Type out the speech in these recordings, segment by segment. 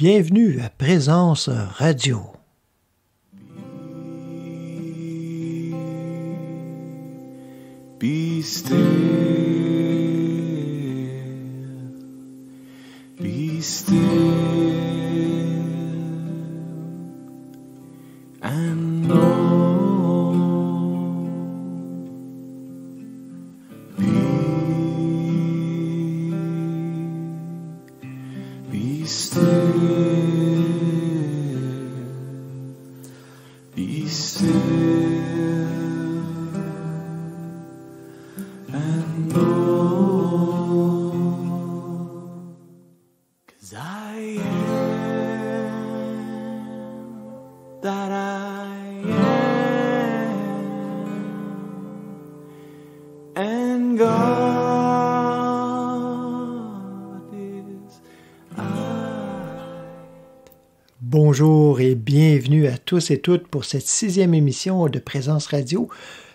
Bienvenue à Présence Radio. Be still, be still, and know, be still, be still. Bonjour et bienvenue à tous et toutes pour cette 6e émission de Présence Radio.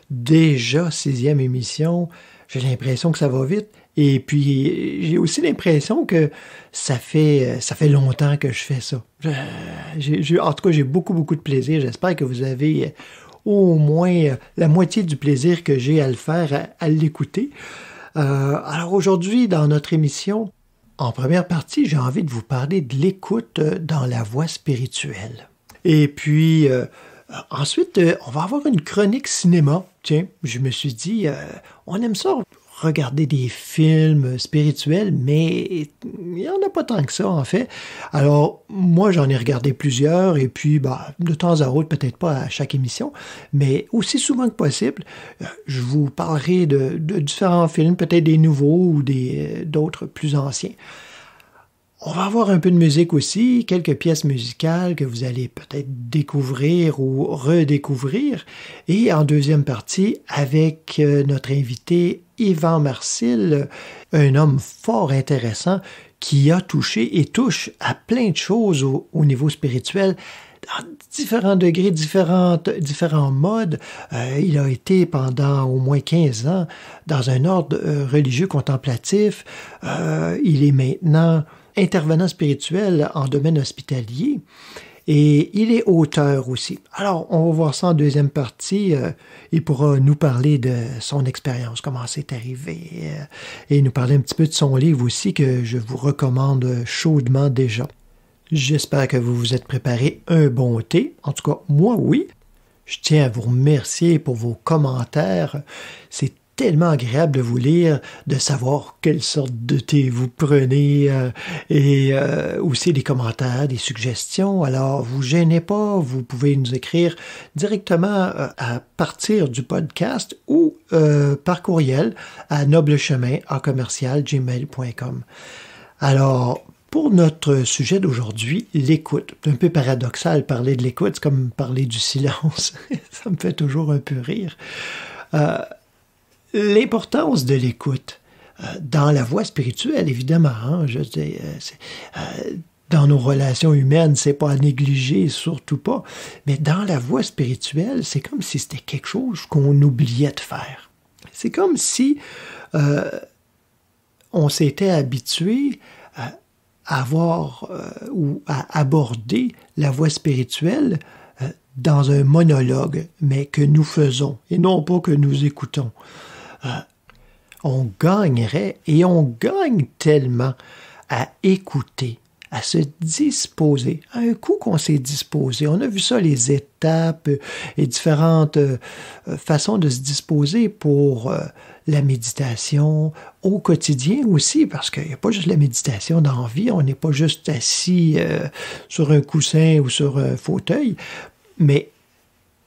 Déjà 6e émission, j'ai l'impression que ça va vite. Et puis, j'ai aussi l'impression que ça fait longtemps que je fais ça. En tout cas, j'ai beaucoup de plaisir. J'espère que vous avez au moins la moitié du plaisir que j'ai à le faire, à l'écouter. Alors aujourd'hui, dans notre émission, en première partie, j'ai envie de vous parler de l'écoute dans la voie spirituelle. Et puis, ensuite, on va avoir une chronique cinéma. Tiens, je me suis dit, on aime ça regarder des films spirituels, mais il n'y en a pas tant que ça, en fait. Alors, moi, j'en ai regardé plusieurs, et puis, de temps à autre, peut-être pas à chaque émission, mais aussi souvent que possible, je vous parlerai de différents films, peut-être des nouveaux ou d'autres plus anciens. On va avoir un peu de musique aussi, quelques pièces musicales que vous allez peut-être découvrir ou redécouvrir. Et en deuxième partie, avec notre invité Yvan Marcil, un homme fort intéressant qui a touché et touche à plein de choses au niveau spirituel, dans différents degrés, différents modes. Il a été pendant au moins 15 ans dans un ordre religieux contemplatif. Il est maintenant intervenant spirituel en domaine hospitalier et il est auteur aussi. Alors, on va voir ça en deuxième partie. Il pourra nous parler de son expérience, comment c'est arrivé et nous parler un petit peu de son livre aussi que je vous recommande chaudement déjà. J'espère que vous vous êtes préparé un bon thé. En tout cas, moi, oui. Je tiens à vous remercier pour vos commentaires. C'est tellement agréable de vous lire, de savoir quelle sorte de thé vous prenez et aussi des commentaires, des suggestions. Alors, vous gênez pas, vous pouvez nous écrire directement à partir du podcast ou par courriel à noblechemin@gmail.com. Alors, pour notre sujet d'aujourd'hui, l'écoute. C'est un peu paradoxal parler de l'écoute, c'est comme parler du silence. Ça me fait toujours un peu rire. L'importance de l'écoute dans la voie spirituelle, évidemment, hein, je dis, dans nos relations humaines, c'est pas à négliger, surtout pas, mais dans la voie spirituelle, c'est comme si c'était quelque chose qu'on oubliait de faire. C'est comme si on s'était habitué à avoir ou à aborder la voie spirituelle dans un monologue, mais que nous faisons, et non pas que nous écoutons. On gagnerait, et on gagne tellement à écouter, à se disposer. À un coup qu'on s'est disposé, on a vu ça, les étapes et différentes façons de se disposer pour la méditation au quotidien aussi, parce qu'il n'y a pas juste la méditation dans la vie, on n'est pas juste assis sur un coussin ou sur un fauteuil, mais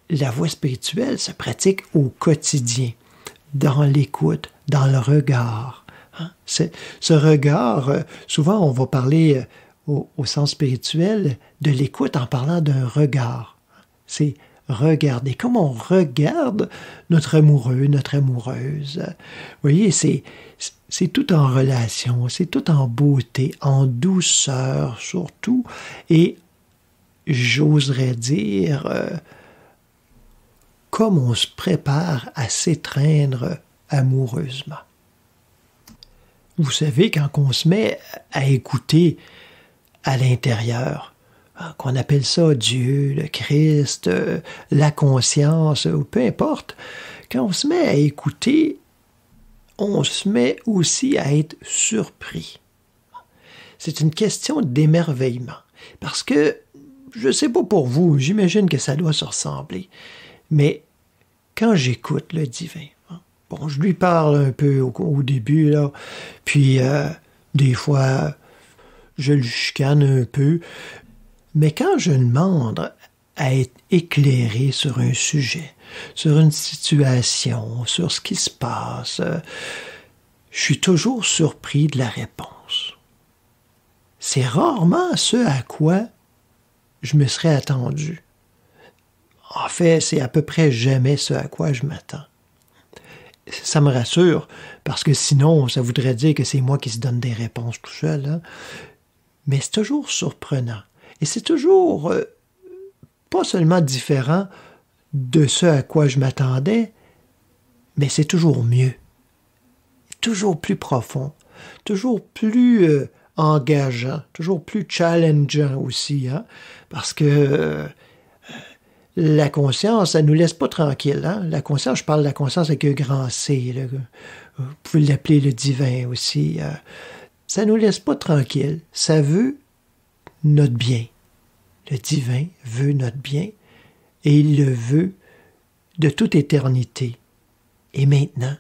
la voie spirituelle se pratique au quotidien, dans l'écoute, dans le regard. Hein? Ce regard, souvent on va parler au sens spirituel de l'écoute en parlant d'un regard. C'est regarder, comme on regarde notre amoureux, notre amoureuse. Vous voyez, c'est tout en relation, c'est tout en beauté, en douceur surtout, et j'oserais dire comme on se prépare à s'étreindre amoureusement. Vous savez, quand on se met à écouter à l'intérieur, qu'on appelle ça Dieu, le Christ, la conscience, ou peu importe, quand on se met à écouter, on se met aussi à être surpris. C'est une question d'émerveillement. Parce que, je ne sais pas pour vous, j'imagine que ça doit se ressembler, mais quand j'écoute le divin, bon, je lui parle un peu au début, là, puis des fois, je le chicane un peu, mais quand je demande à être éclairé sur un sujet, sur une situation, sur ce qui se passe, je suis toujours surpris de la réponse. C'est rarement ce à quoi je me serais attendu. En fait, c'est à peu près jamais ce à quoi je m'attends. Ça me rassure, parce que sinon, ça voudrait dire que c'est moi qui se donne des réponses tout seul. Hein? Mais c'est toujours surprenant. Et c'est toujours pas seulement différent de ce à quoi je m'attendais, mais c'est toujours mieux. Toujours plus profond, toujours plus engageant, toujours plus challengeant aussi, hein? Parce que la conscience, ça ne nous laisse pas tranquille. Hein? La conscience, je parle de la conscience avec un grand C. Là. Vous pouvez l'appeler le divin aussi. Ça ne nous laisse pas tranquille. Ça veut notre bien. Le divin veut notre bien et il le veut de toute éternité. Et maintenant.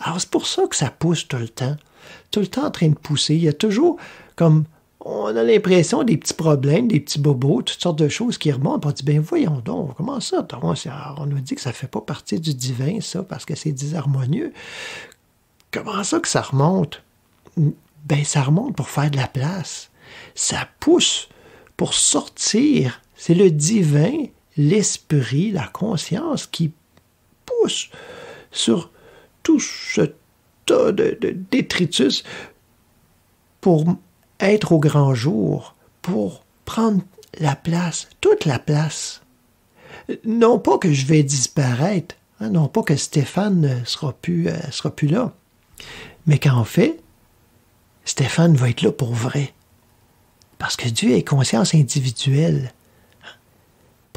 Alors c'est pour ça que ça pousse tout le temps en train de pousser. Il y a toujours comme, on a l'impression des petits problèmes, des petits bobos, toutes sortes de choses qui remontent. On dit, ben voyons donc, comment ça? On nous dit que ça ne fait pas partie du divin, ça, parce que c'est disharmonieux. Comment ça que ça remonte? Ben ça remonte pour faire de la place. Ça pousse pour sortir. C'est le divin, l'esprit, la conscience qui pousse sur tout ce tas de détritus pour être au grand jour, pour prendre la place, toute la place. Non pas que je vais disparaître, hein, non pas que Stéphane ne sera plus là, mais qu'en fait, Stéphane va être là pour vrai. Parce que Dieu est conscience individuelle.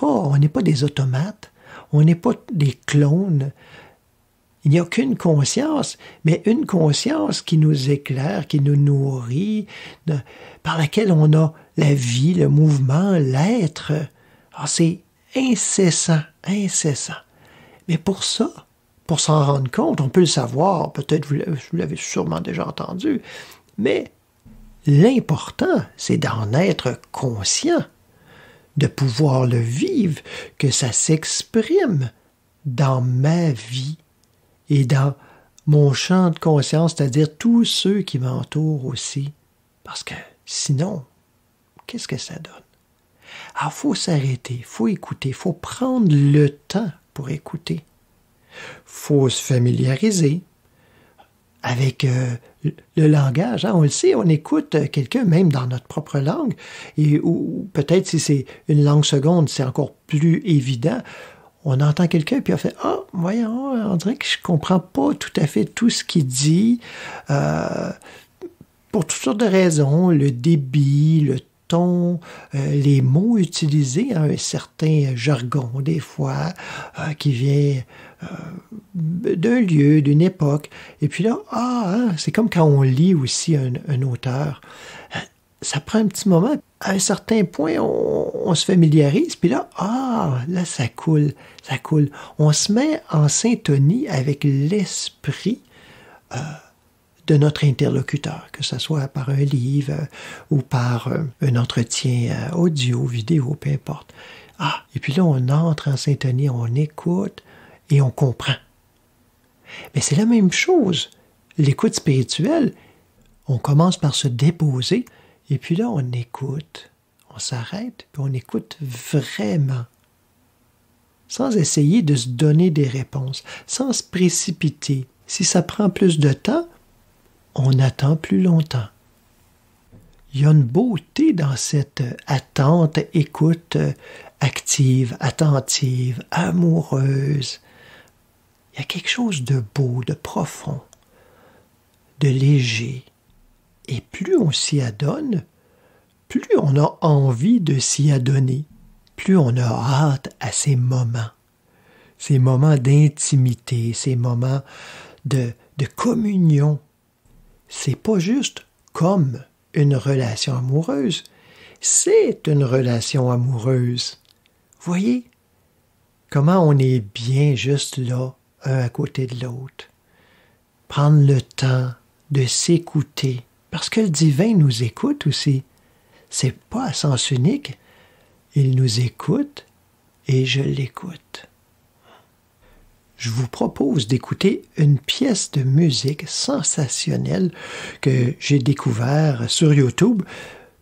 On n'est pas des automates, on n'est pas des clones. Il n'y a qu'une conscience, mais une conscience qui nous éclaire, qui nous nourrit, par laquelle on a la vie, le mouvement, l'être. Alors c'est incessant. Mais pour ça, pour s'en rendre compte, on peut le savoir, peut-être vous l'avez sûrement déjà entendu, mais l'important, c'est d'en être conscient, de pouvoir le vivre, que ça s'exprime dans ma vie et dans mon champ de conscience, c'est-à-dire tous ceux qui m'entourent aussi. Parce que sinon, qu'est-ce que ça donne? Alors, il faut s'arrêter, il faut écouter, il faut prendre le temps pour écouter. Il faut se familiariser avec le langage. Hein? On le sait, on écoute quelqu'un même dans notre propre langue, ou peut-être si c'est une langue seconde, c'est encore plus évident. On entend quelqu'un, puis on fait « Ah, voyons, on dirait que je comprends pas tout à fait tout ce qu'il dit. » Pour toutes sortes de raisons, le débit, le ton, les mots utilisés, hein, un certain jargon, des fois, qui vient d'un lieu, d'une époque. Et puis là, c'est comme quand on lit aussi un auteur. Ça prend un petit moment. À un certain point, on se familiarise, puis là, là, ça coule. On se met en syntonie avec l'esprit de notre interlocuteur, que ce soit par un livre ou par un entretien audio, vidéo, peu importe. Et puis là, on entre en syntonie, on écoute et on comprend. Mais c'est la même chose. L'écoute spirituelle, on commence par se déposer, et puis là, on écoute. On s'arrête, puis on écoute vraiment. Sans essayer de se donner des réponses, sans se précipiter. Si ça prend plus de temps, on attend plus longtemps. Il y a une beauté dans cette attente, écoute active, attentive, amoureuse. Il y a quelque chose de beau, de profond, de léger. Et plus on s'y adonne, plus on a envie de s'y adonner, plus on a hâte à ces moments d'intimité, ces moments de communion. C'est pas juste comme une relation amoureuse, c'est une relation amoureuse. Voyez comment on est bien juste là, un à côté de l'autre. Prendre le temps de s'écouter, parce que le divin nous écoute aussi. C'est pas à sens unique. Il nous écoute et je l'écoute. Je vous propose d'écouter une pièce de musique sensationnelle que j'ai découvert sur YouTube.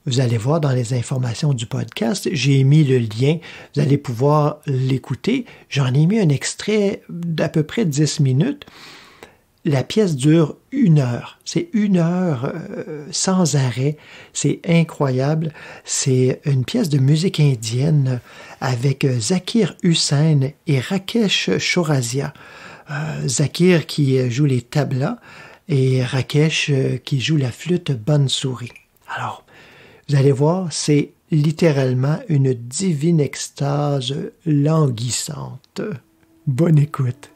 Vous allez voir dans les informations du podcast, j'ai mis le lien, vous allez pouvoir l'écouter. J'en ai mis un extrait d'à peu près 10 minutes. La pièce dure 1 heure. C'est 1 heure sans arrêt. C'est incroyable. C'est une pièce de musique indienne avec Zakir Hussain et Rakesh Chaurazia. Zakir qui joue les tablas et Rakesh qui joue la flûte bansuri. Alors, vous allez voir, c'est littéralement une divine extase languissante. Bonne écoute.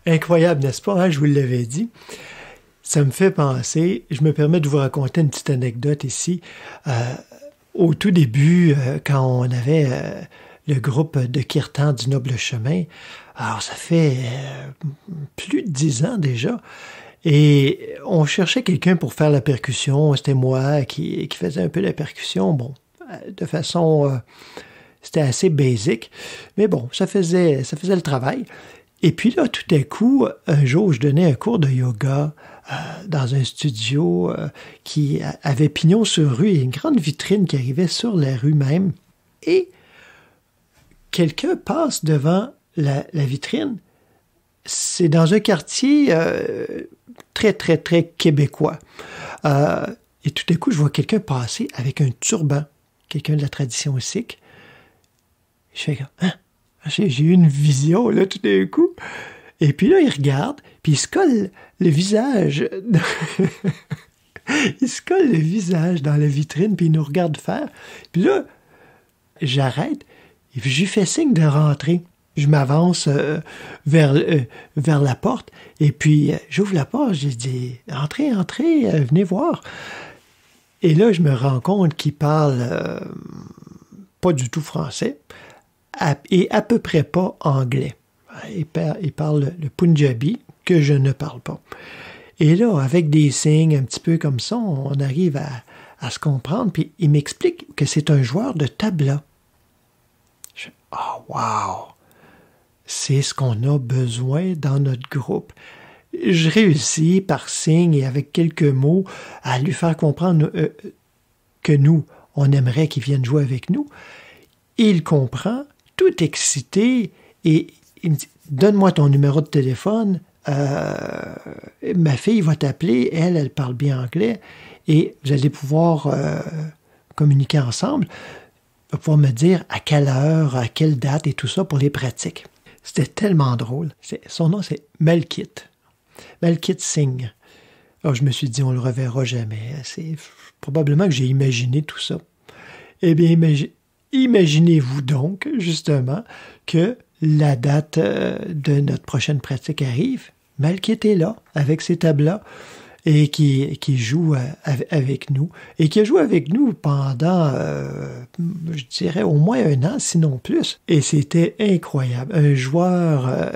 Incroyable, n'est-ce pas? Hein? Je vous l'avais dit. Ça me fait penser, je me permets de vous raconter une petite anecdote ici. Au tout début, quand on avait le groupe de Kirtan du Noble Chemin, alors ça fait plus de 10 ans déjà, et on cherchait quelqu'un pour faire la percussion. C'était moi qui faisais un peu la percussion, bon, de façon... c'était assez basique, mais bon, ça faisait le travail. Et puis là, tout à coup, un jour, je donnais un cours de yoga dans un studio qui avait pignon sur rue et une grande vitrine qui arrivait sur la rue même. Et quelqu'un passe devant la vitrine. C'est dans un quartier très, très, très québécois. Et tout à coup, je vois quelqu'un passer avec un turban, quelqu'un de la tradition sikh. Je fais comme, hein? J'ai eu une vision, là, tout d'un coup. Et puis là, il regarde, puis il se colle le visage. Il se colle le visage dans la vitrine, puis il nous regarde faire. Puis là, j'arrête, et puis je lui fais signe de rentrer. Je m'avance vers la porte, et puis j'ouvre la porte, je dis « Entrez, venez voir ». Et là, je me rends compte qu'il parle pas du tout français, et à peu près pas anglais. Il parle le punjabi, que je ne parle pas. Et là, avec des signes un petit peu comme ça, on arrive à se comprendre, puis il m'explique que c'est un joueur de tabla. Je fais « Ah, wow! C'est ce qu'on a besoin dans notre groupe. » Je réussis par signes et avec quelques mots à lui faire comprendre que nous, on aimerait qu'il vienne jouer avec nous. Il comprend, tout excité, et il me dit « Donne-moi ton numéro de téléphone, ma fille va t'appeler, elle parle bien anglais, et vous allez pouvoir communiquer ensemble, va pouvoir me dire à quelle heure, à quelle date et tout ça pour les pratiques. » C'était tellement drôle. Son nom, c'est Malkit. Malkit Singh. Alors, je me suis dit, on le reverra jamais. C'est probablement que j'ai imaginé tout ça. Eh bien, imaginez-vous donc, justement, que la date de notre prochaine pratique arrive. Malkit est là, avec ses tablas, et qui joue avec nous. Et qui a joué avec nous pendant, je dirais, au moins 1 an, sinon plus. Et c'était incroyable. Un joueur...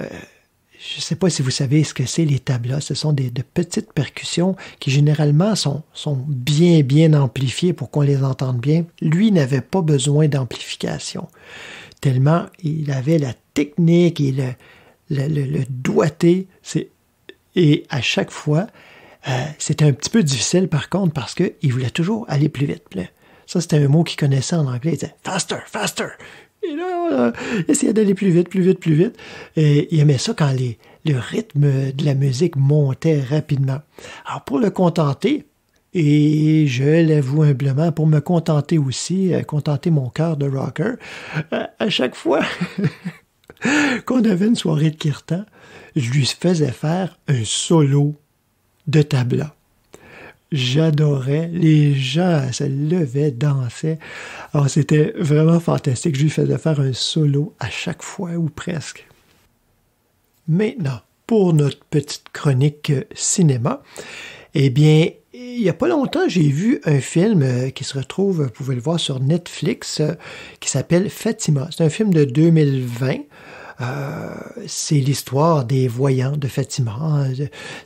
je ne sais pas si vous savez ce que c'est les tablas. Ce sont de petites percussions qui généralement sont bien, bien amplifiées pour qu'on les entende bien. Lui n'avait pas besoin d'amplification. Tellement il avait la technique et le doigté. Et à chaque fois, c'était un petit peu difficile par contre parce qu'il voulait toujours aller plus vite. Ça, c'était un mot qu'il connaissait en anglais. Il disait « faster, faster ». Et là, il essayait d'aller plus vite, plus vite, plus vite. Et il aimait ça quand le rythme de la musique montait rapidement. Alors, pour le contenter, et je l'avoue humblement, pour me contenter aussi, contenter mon cœur de rocker, à chaque fois qu'on avait une soirée de kirtan, je lui faisais faire un solo de tabla. J'adorais. Les gens se levaient, dansaient. Alors, c'était vraiment fantastique. Je lui faisais faire un solo à chaque fois, ou presque. Maintenant, pour notre petite chronique cinéma, eh bien, il n'y a pas longtemps, j'ai vu un film qui se retrouve, vous pouvez le voir sur Netflix, qui s'appelle Fatima. C'est un film de 2020. C'est l'histoire des voyants de Fatima.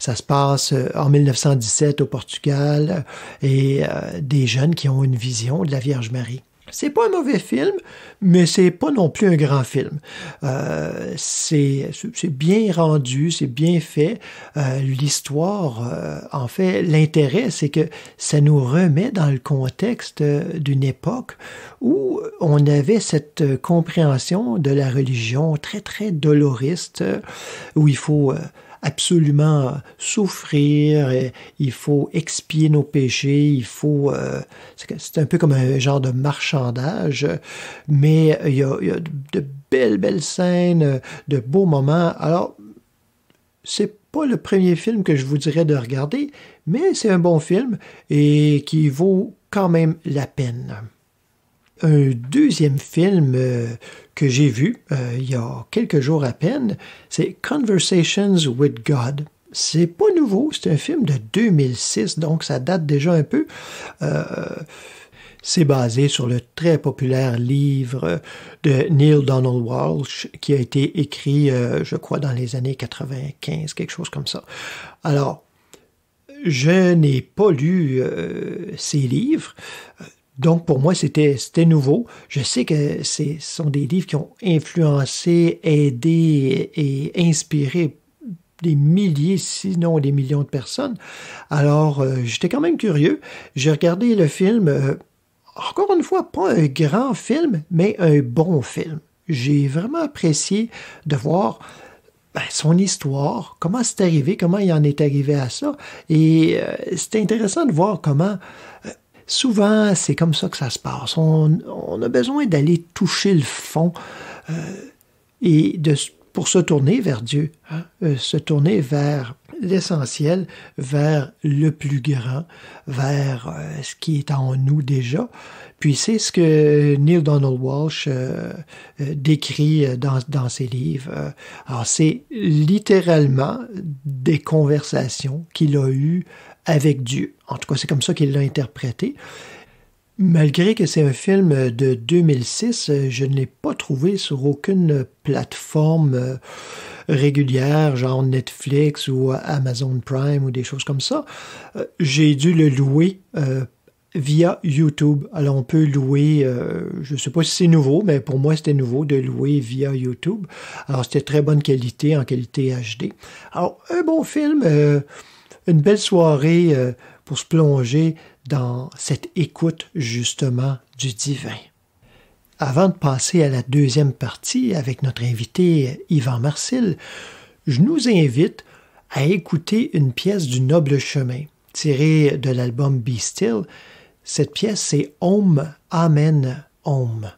Ça se passe en 1917 au Portugal et des jeunes qui ont une vision de la Vierge Marie. C'est pas un mauvais film, mais c'est pas non plus un grand film. C'est bien rendu, c'est bien fait. L'histoire, en fait, l'intérêt, c'est que ça nous remet dans le contexte d'une époque où on avait cette compréhension de la religion très, très doloriste, où il faut absolument souffrir, il faut expier nos péchés, il faut... c'est un peu comme un genre de marchandage, mais il y a de belles scènes, de beaux moments. Alors, c'est pas le premier film que je vous dirais de regarder, mais c'est un bon film et qui vaut quand même la peine. un deuxième film que j'ai vu il y a quelques jours à peine. C'est Conversations with God. C'est pas nouveau, c'est un film de 2006, donc ça date déjà un peu. C'est basé sur le très populaire livre de Neale Donald Walsch qui a été écrit, je crois, dans les années 95, quelque chose comme ça. Alors, je n'ai pas lu ces livres, donc pour moi c'était nouveau. Je sais que ce sont des livres qui ont influencé, aidé et inspiré des milliers, sinon des millions de personnes. Alors, j'étais quand même curieux. J'ai regardé le film... Encore une fois, pas un grand film, mais un bon film. J'ai vraiment apprécié de voir son histoire, comment c'est arrivé, comment il en est arrivé à ça. Et c'est intéressant de voir comment, souvent, c'est comme ça que ça se passe. On a besoin d'aller toucher le fond et pour se tourner vers Dieu, se tourner vers l'essentiel, vers le plus grand, vers ce qui est en nous déjà. Puis c'est ce que Neale Donald Walsch décrit dans ses livres. Alors c'est littéralement des conversations qu'il a eues avec Dieu. En tout cas, c'est comme ça qu'il l'a interprété. Malgré que c'est un film de 2006, je ne l'ai pas trouvé sur aucune plateforme régulière, genre Netflix ou Amazon Prime ou des choses comme ça. J'ai dû le louer via YouTube. Alors on peut louer, je ne sais pas si c'est nouveau, mais pour moi c'était nouveau de louer via YouTube. Alors c'était très bonne qualité, en qualité HD. Alors un bon film, une belle soirée pour se plonger dans cette écoute justement du divin. Avant de passer à la deuxième partie avec notre invité Yvan Marcil, je nous invite à écouter une pièce du Noble Chemin, tirée de l'album Be Still. Cette pièce, c'est Om, Amen, Om.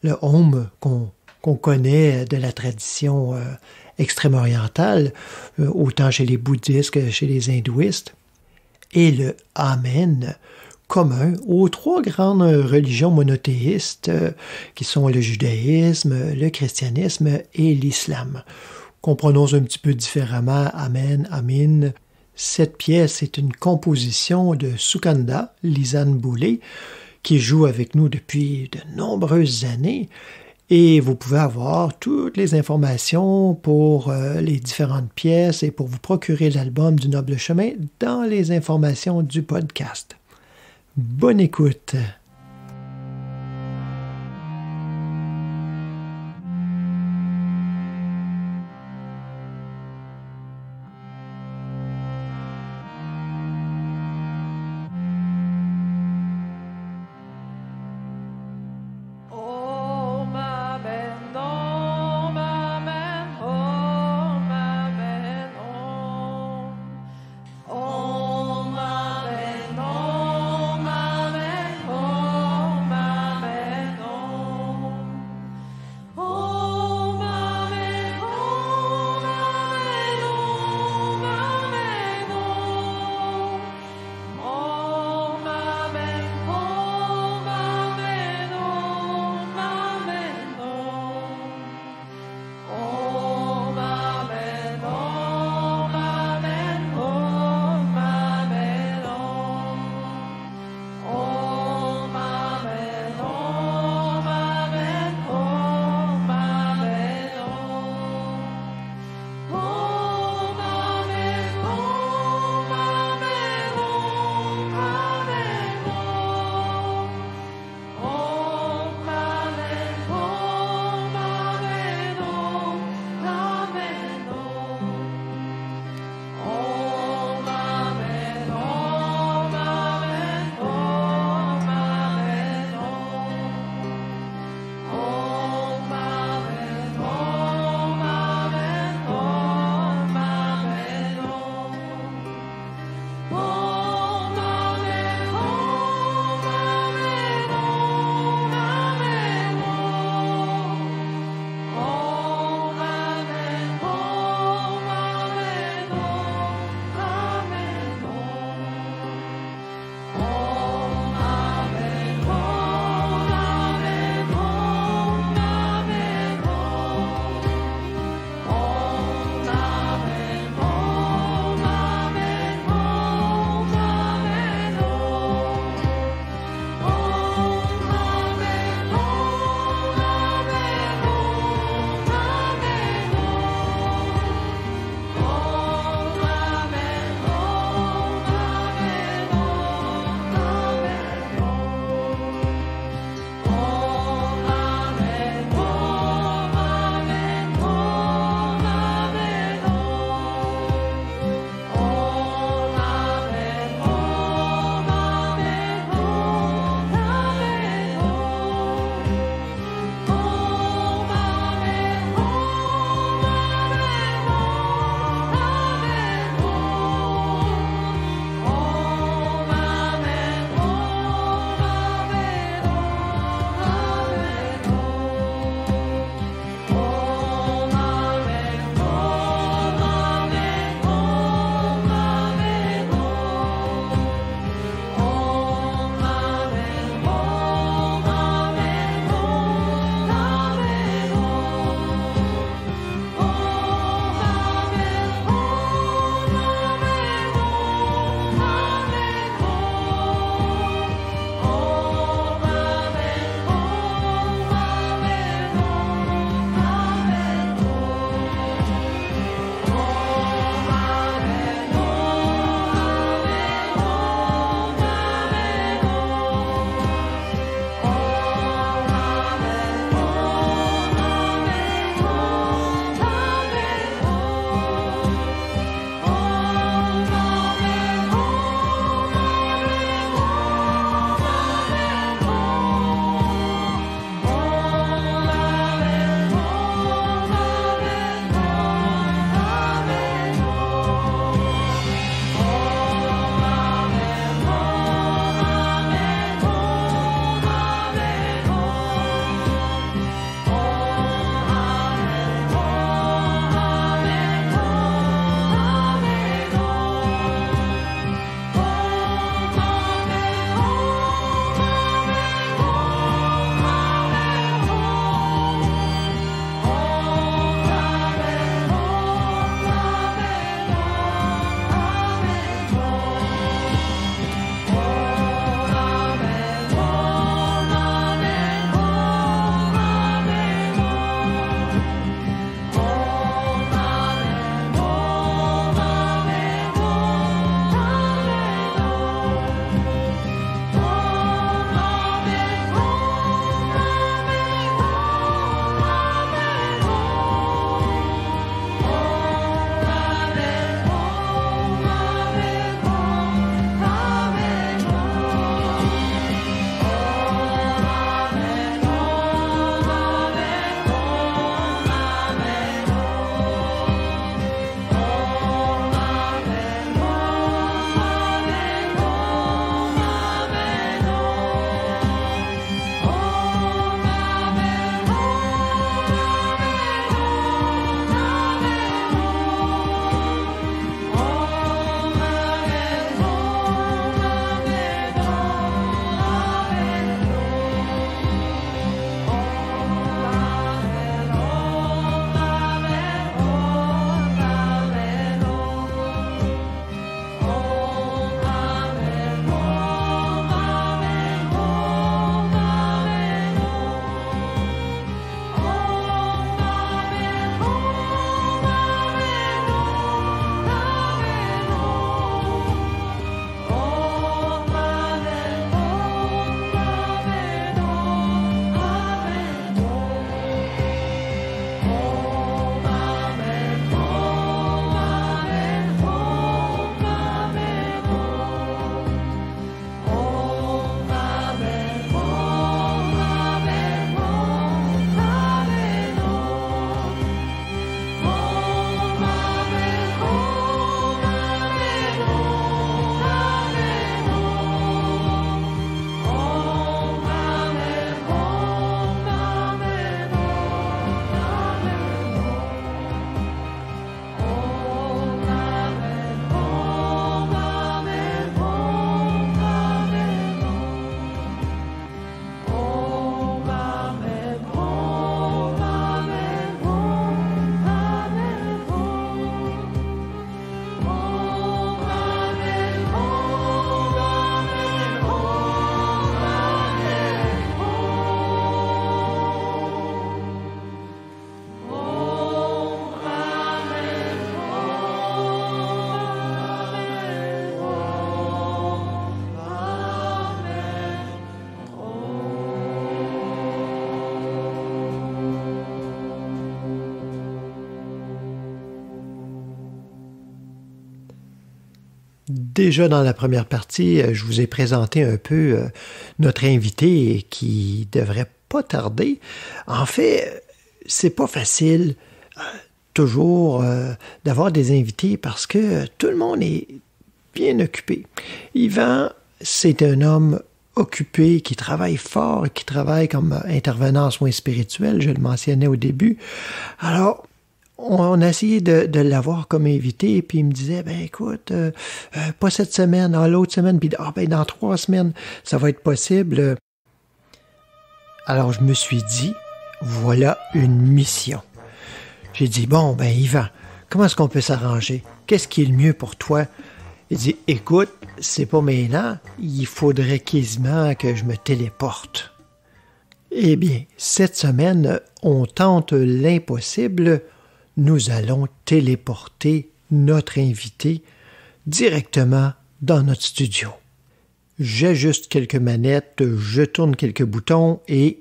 Le Om qu'on connaît de la tradition extrême-orientale, autant chez les bouddhistes que chez les hindouistes. Et le Amen, commun aux trois grandes religions monothéistes qui sont le judaïsme, le christianisme et l'islam. Comprenons un petit peu différemment Amen, Amin. Cette pièce est une composition de Sukanda, Lisanne Boulay, qui joue avec nous depuis de nombreuses années. Et vous pouvez avoir toutes les informations pour les différentes pièces et pour vous procurer l'album du Noble Chemin dans les informations du podcast. Bonne écoute! Om, Amen, Om, Amen, Om. Déjà dans la première partie, je vous ai présenté un peu notre invité qui devrait pas tarder. En fait, c'est pas facile toujours d'avoir des invités parce que tout le monde est bien occupé. Yvan, c'est un homme occupé, qui travaille fort, qui travaille comme intervenant en soins spirituels, je le mentionnais au début. Alors, on a essayé de l'avoir comme invité, puis il me disait, ben écoute, pas cette semaine, l'autre semaine, puis dans 3 semaines, ça va être possible. Alors, je me suis dit, voilà une mission. J'ai dit, bon, ben Yvan, comment est-ce qu'on peut s'arranger? Qu'est-ce qui est le mieux pour toi? Il dit, écoute, c'est pas maintenant, il faudrait quasiment que je me téléporte. Eh bien, cette semaine, on tente l'impossible. Nous allons téléporter notre invité directement dans notre studio. J'ajuste quelques manettes, je tourne quelques boutons et...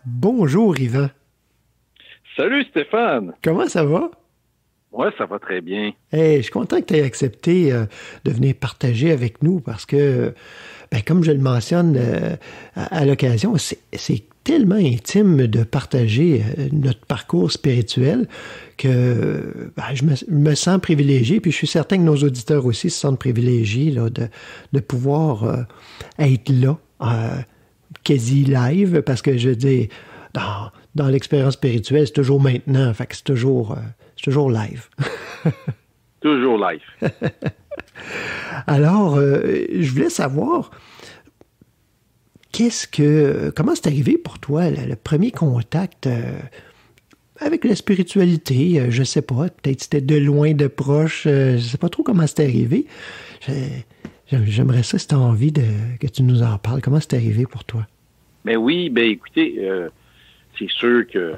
Bonjour Yvan. Salut Stéphane! Comment ça va? Ouais, ça va très bien. Hey, je suis content que tu aies accepté de venir partager avec nous parce que, ben, comme je le mentionne à l'occasion, c'est tellement intime de partager notre parcours spirituel que ben, je me sens privilégié, puis je suis certain que nos auditeurs aussi se sentent privilégiés là, de pouvoir être là, quasi live, parce que je dis, dans l'expérience spirituelle, c'est toujours maintenant, fait que c'est toujours live. Toujours live. Alors, je voulais savoir, comment c'est arrivé pour toi, le premier contact avec la spiritualité? Je sais pas, peut-être c'était de loin, de proche, je sais pas trop comment c'est arrivé. J'aimerais ça, si tu as envie que tu nous en parles. Comment c'est arrivé pour toi? Ben oui, écoutez, c'est sûr que,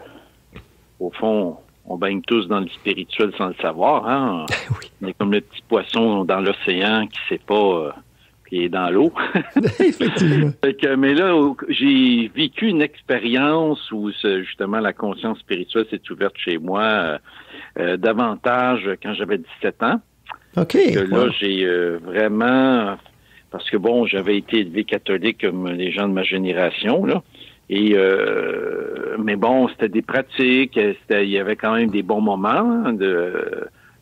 au fond, on baigne tous dans le spirituel sans le savoir, hein? Oui. On est comme le petit poisson dans l'océan qui sait pas qui est dans l'eau. Effectivement. Mais là, j'ai vécu une expérience où justement la conscience spirituelle s'est ouverte chez moi davantage quand j'avais 17 ans. OK. Là, j'ai vraiment... Parce que, bon, j'avais été élevé catholique comme les gens de ma génération, là. Et mais bon, c'était des pratiques, il y avait quand même des bons moments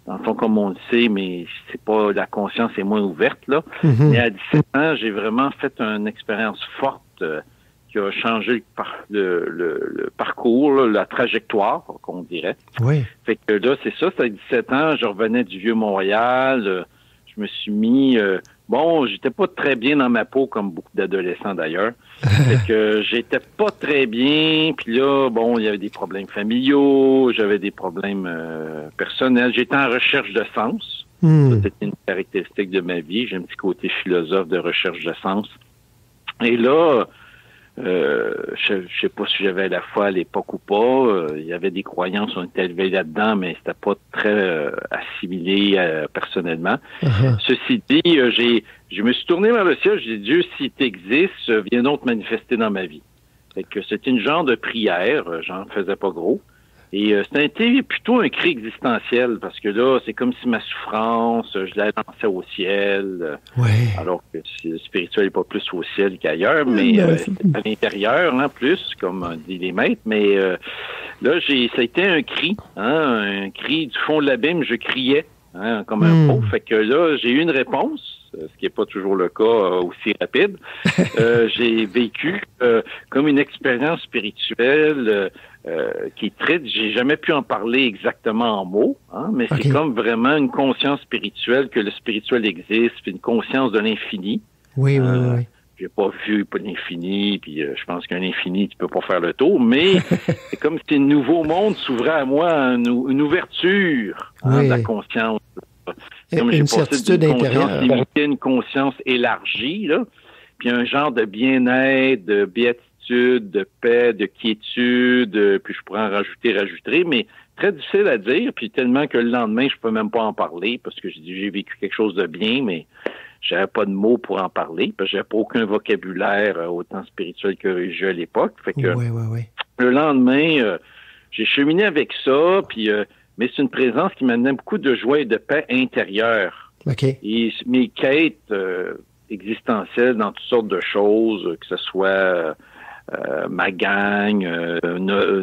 dans le fond, comme on le sait, mais c'est pas, la conscience est moins ouverte, là. Mm-hmm. Mais à 17 ans, j'ai vraiment fait une expérience forte qui a changé le parcours, là, la trajectoire, qu'on dirait. Oui. Fait que là, c'est ça, c'était à 17 ans, je revenais du Vieux-Montréal, je me suis mis... bon, j'étais pas très bien dans ma peau, comme beaucoup d'adolescents d'ailleurs. Fait que j'étais pas très bien, puis là, bon, il y avait des problèmes familiaux, j'avais des problèmes personnels. J'étais en recherche de sens. Ça, c'était une caractéristique de ma vie. J'ai un petit côté philosophe de recherche de sens. Et là, je sais pas si j'avais la foi à l'époque ou pas. Il y avait des croyances, on était élevés là-dedans, mais c'était pas très assimilé personnellement. Uh-huh. Ceci dit, je me suis tourné vers le ciel, j'ai dit, Dieu, si tu existes, viens donc te manifester dans ma vie. Fait que c'était une genre de prière, j'en faisais pas gros. Et c'était plutôt un cri existentiel, parce que là, c'est comme si ma souffrance, je la lançais au ciel. Ouais. Alors que le spirituel n'est pas plus au ciel qu'ailleurs, mais à l'intérieur, hein, plus, comme dit les maîtres. Mais là, ça a été un cri du fond de l'abîme, je criais, hein, comme un pauvre. Fait que là, j'ai eu une réponse, ce qui n'est pas toujours le cas aussi rapide. J'ai vécu comme une expérience spirituelle qui est très... J'ai jamais pu en parler exactement en mots, hein, mais c'est comme vraiment une conscience spirituelle, que le spirituel existe, puis une conscience de l'infini. Oui, oui. J'ai pas vu l'infini, puis je pense qu'un infini, tu peux pas faire le tour, mais c'est comme si un nouveau monde s'ouvrait à moi, une ouverture de la conscience. Comme une certitude intérieure. Une conscience élargie, là, puis un genre de bien-être, de béatitude, de paix, de quiétude, puis je pourrais en rajouter, mais très difficile à dire, puis tellement que le lendemain, je peux même pas en parler, parce que j'ai vécu quelque chose de bien, mais j'avais pas de mots pour en parler, parce que j'avais pas aucun vocabulaire autant spirituel que religieux à l'époque. Fait que oui. le lendemain, j'ai cheminé avec ça, puis mais c'est une présence qui m'amenait beaucoup de joie et de paix intérieure. OK. Et mes quêtes existentielles dans toutes sortes de choses, que ce soit ma gang,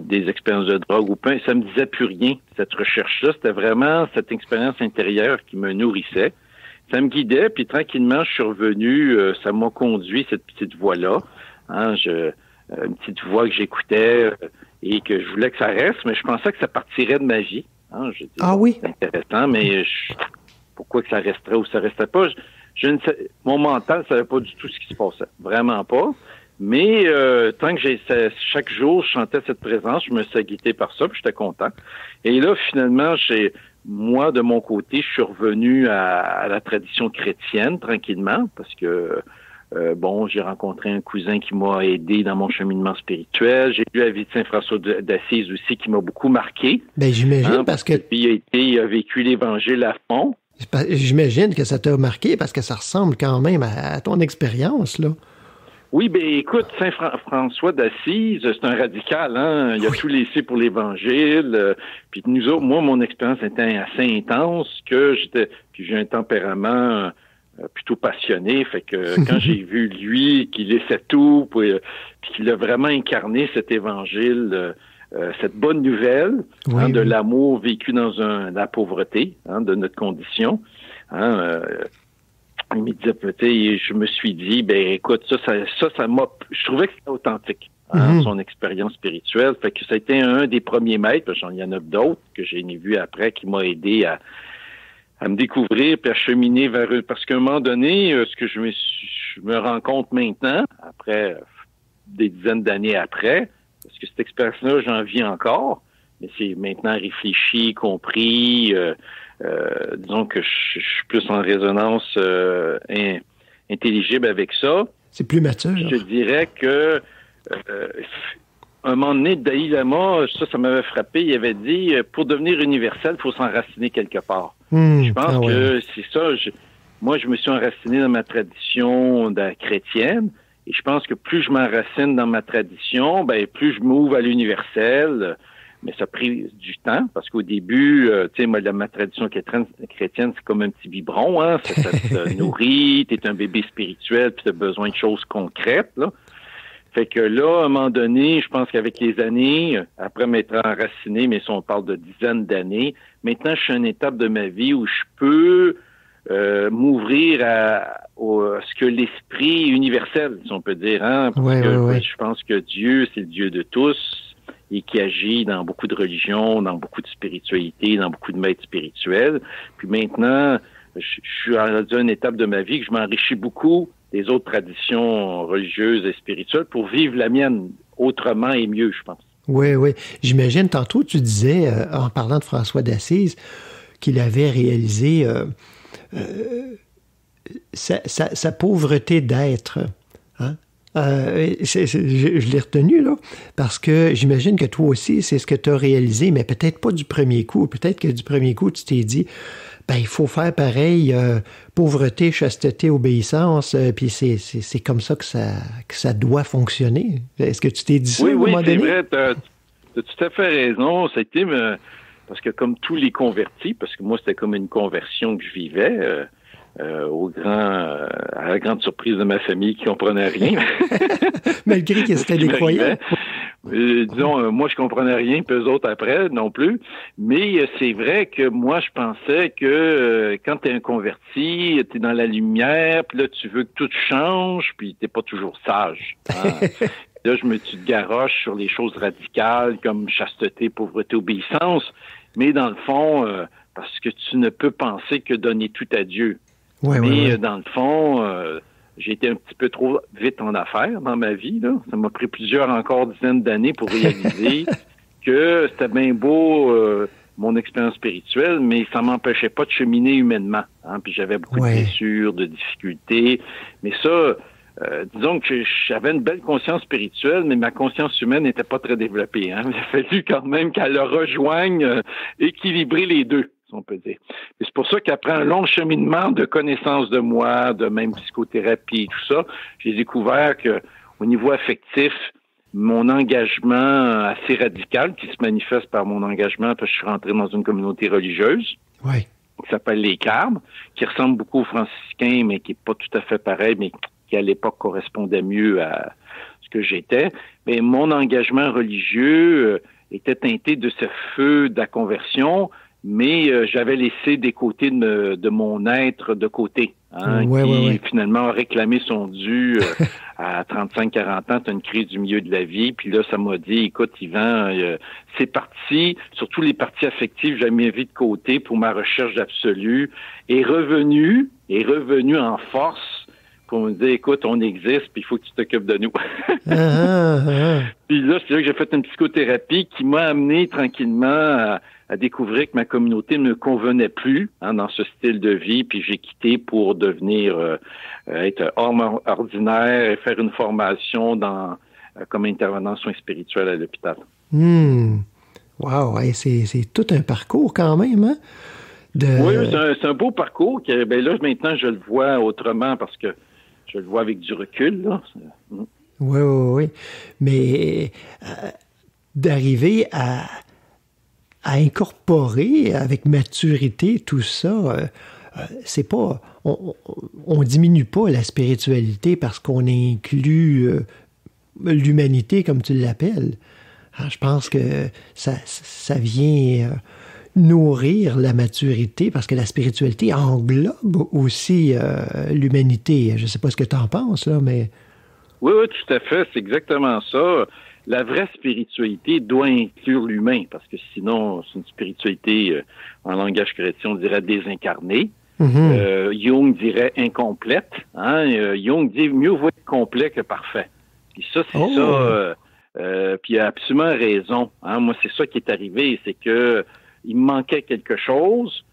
des expériences de drogue ou pas, ça me disait plus rien. Cette recherche-là, c'était vraiment cette expérience intérieure qui me nourrissait. Ça me guidait, puis tranquillement, je suis revenu, ça m'a conduit, cette petite voix-là. Hein, une petite voix que j'écoutais et que je voulais que ça reste, mais je pensais que ça partirait de ma vie. Hein, je dis, oui? C'est intéressant, mais pourquoi que ça resterait ou ça restait pas? Je ne sais, mon mental ne savait pas du tout ce qui se passait. Vraiment pas. Mais tant que chaque jour, je chantais cette présence, je me suis guidé par ça, puis j'étais content. Et là, finalement, moi, de mon côté, je suis revenu à la tradition chrétienne tranquillement, parce que j'ai rencontré un cousin qui m'a aidé dans mon cheminement spirituel. J'ai lu la vie de Saint François d'Assise aussi, qui m'a beaucoup marqué. Ben j'imagine parce que il a vécu l'Évangile à fond. J'imagine que ça t'a marqué parce que ça ressemble quand même à ton expérience, là. Oui, ben écoute, Saint François d'Assise, c'est un radical, hein. Il a tout laissé pour l'Évangile. Puis nous autres, moi, mon expérience était assez intense, puis j'ai un tempérament plutôt passionné. Fait que quand j'ai vu lui qui laissait tout, puis qu'il a vraiment incarné cet Évangile, cette bonne nouvelle de l'amour vécu dans la pauvreté, de notre condition. Immédiatement, je me suis dit, ben écoute, ça m'a. Je trouvais que c'était authentique, son expérience spirituelle. Fait que ça a été un des premiers maîtres, parce qu'il y en a d'autres que j'ai vu après qui m'a aidé à me découvrir puis à cheminer vers eux. Parce qu'à un moment donné, ce que je me rends compte maintenant, après des dizaines d'années après, parce que cette expérience-là, j'en vis encore, mais c'est maintenant réfléchi, compris. Disons que je suis plus en résonance intelligible avec ça. C'est plus mature. Je dirais que un moment donné, Dalai Lama, ça m'avait frappé, il avait dit pour devenir universel, il faut s'enraciner quelque part. Je pense que c'est ça. Moi, je me suis enraciné dans ma tradition chrétienne. Et je pense que plus je m'enracine dans ma tradition, plus je m'ouvre à l'universel. Mais ça a pris du temps, parce qu'au début, ma tradition chrétienne, c'est comme un petit biberon, hein. Ça te nourrit, t'es un bébé spirituel, puis t'as besoin de choses concrètes, là. Fait que là, à un moment donné, je pense qu'avec les années, après m'être enraciné, mais si on parle de dizaines d'années, maintenant, je suis à une étape de ma vie où je peux m'ouvrir à ce que l'esprit universel, si on peut dire, hein. Parce que je pense que Dieu, c'est le Dieu de tous, et qui agit dans beaucoup de religions, dans beaucoup de spiritualité, dans beaucoup de maîtres spirituels. Puis maintenant, je suis rendu à une étape de ma vie que je m'enrichis beaucoup des autres traditions religieuses et spirituelles pour vivre la mienne autrement et mieux, je pense. Oui. J'imagine, tantôt, tu disais, en parlant de François d'Assise, qu'il avait réalisé sa pauvreté d'être, hein? Je l'ai retenu, là, parce que j'imagine que toi aussi, c'est ce que tu as réalisé, mais peut-être pas du premier coup. Peut-être que du premier coup, tu t'es dit, il faut faire pareil, pauvreté, chasteté, obéissance, puis c'est comme ça que ça doit fonctionner. Est-ce que tu t'es dit ça à un moment donné? Oui, c'est vrai, t'as tout à fait raison. C'était parce que comme tous les convertis, parce que moi, c'était comme une conversion que je vivais, à la grande surprise de ma famille qui comprenait rien. Malgré que c'était des croyants. Disons, moi, je comprenais rien, puis eux autres après, non plus. Mais c'est vrai que moi, je pensais que quand t'es un converti, t'es dans la lumière, puis là, tu veux que tout change, puis t'es pas toujours sage. Hein? Là, tu te garoches sur les choses radicales comme chasteté, pauvreté, obéissance, mais dans le fond, parce que tu ne peux penser que donner tout à Dieu. Mais dans le fond, j'ai été un petit peu trop vite en affaires dans ma vie, là. Ça m'a pris encore dizaines d'années pour réaliser que c'était bien beau mon expérience spirituelle, mais ça m'empêchait pas de cheminer humainement. Hein. Puis j'avais beaucoup de blessures, de difficultés. Mais ça, disons que j'avais une belle conscience spirituelle, mais ma conscience humaine n'était pas très développée. Hein. Il a fallu quand même qu'elle le rejoigne, équilibrer les deux, si on peut dire. Et c'est pour ça qu'après un long cheminement de connaissance de moi, de même psychothérapie et tout ça, j'ai découvert que au niveau affectif, mon engagement assez radical qui se manifeste par mon engagement parce que je suis rentré dans une communauté religieuse. Oui. Qui s'appelle les Carbes, qui ressemble beaucoup aux franciscains, mais qui est pas tout à fait pareil, mais qui à l'époque correspondait mieux à ce que j'étais. Mais mon engagement religieux était teinté de ce feu de la conversion, mais j'avais laissé des côtés de mon être de côté, qui finalement a réclamé son dû à 35-40 ans. C'est une crise du milieu de la vie, puis là, ça m'a dit, écoute, Yvan, c'est parti, surtout les parties affectives, j'ai mis vie de côté pour ma recherche d'absolu, est revenu en force pour me dire, écoute, on existe, puis il faut que tu t'occupes de nous. Puis là, c'est là que j'ai fait une psychothérapie qui m'a amené tranquillement à découvrir que ma communauté ne me convenait plus dans ce style de vie, puis j'ai quitté pour devenir être homme ordinaire et faire une formation comme intervenant en soins spirituels à l'hôpital. Wow, c'est tout un parcours quand même, hein? Oui, c'est un beau parcours. Là, maintenant, je le vois autrement parce que je le vois avec du recul, là. Oui. Mais d'arriver à incorporer avec maturité tout ça, c'est pas... On diminue pas la spiritualité parce qu'on inclut l'humanité, comme tu l'appelles. Je pense que ça vient nourrir la maturité parce que la spiritualité englobe aussi l'humanité. Je sais pas ce que tu en penses, là, mais... Oui, tout à fait. C'est exactement ça. La vraie spiritualité doit inclure l'humain, parce que sinon, c'est une spiritualité, en langage chrétien, on dirait désincarnée. Jung dirait incomplète. Jung dit mieux vaut être complet que parfait. Puis ça, c'est ça. Puis il a absolument raison. Moi, c'est ça qui est arrivé, c'est que il me manquait quelque chose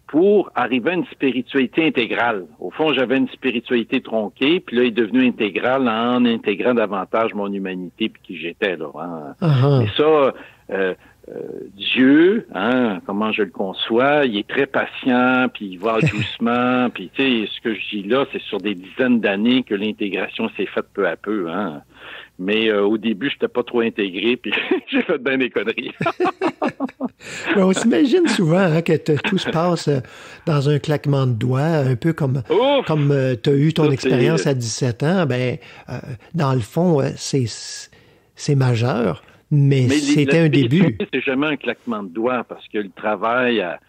pour arriver à une spiritualité intégrale. Au fond, j'avais une spiritualité tronquée, puis là, il est devenu intégrale en intégrant davantage mon humanité puis qui j'étais, là. Et ça, Dieu, comment je le conçois, il est très patient, puis il va doucement, puis tu sais, ce que je dis là, c'est sur des dizaines d'années que l'intégration s'est faite peu à peu, Mais au début, je n'étais pas trop intégré, puis j'ai fait bien des conneries. Mais on s'imagine souvent que tout se passe dans un claquement de doigts, un peu comme tu as eu ton expérience à 17 ans. Dans le fond, c'est majeur, mais c'était un début. C'est jamais un claquement de doigts, parce que le travail à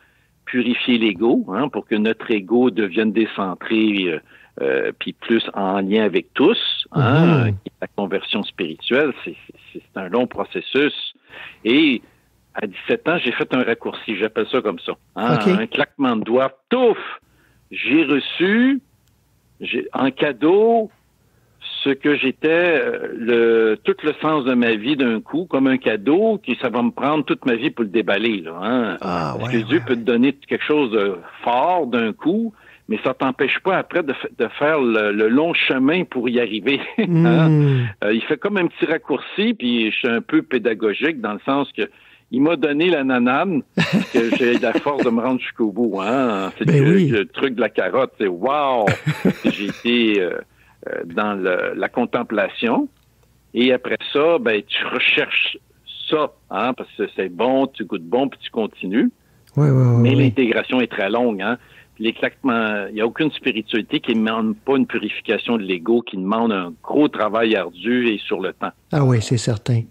purifier l'ego, pour que notre ego devienne décentré, puis plus en lien avec tous, la conversion spirituelle, c'est un long processus. Et à 17 ans, j'ai fait un raccourci, j'appelle ça comme ça. Un claquement de doigts, touf! J'ai reçu en cadeau ce que j'étais, tout le sens de ma vie d'un coup, comme un cadeau, ça va me prendre toute ma vie pour le déballer. Parce que Dieu peut te donner quelque chose de fort d'un coup, mais ça t'empêche pas après de faire le long chemin pour y arriver. Il fait comme un petit raccourci, puis je suis un peu pédagogique dans le sens que il m'a donné la nanane, que j'ai la force de me rendre jusqu'au bout. C'est le truc de la carotte, c'est wow! J'ai été dans la contemplation, et après ça, tu recherches ça, parce que c'est bon, tu goûtes bon, puis tu continues. Mais l'intégration est très longue, Les claquements, il n'y a aucune spiritualité qui ne demande pas une purification de l'ego, qui demande un gros travail ardu et sur le temps. Ah oui, c'est certain.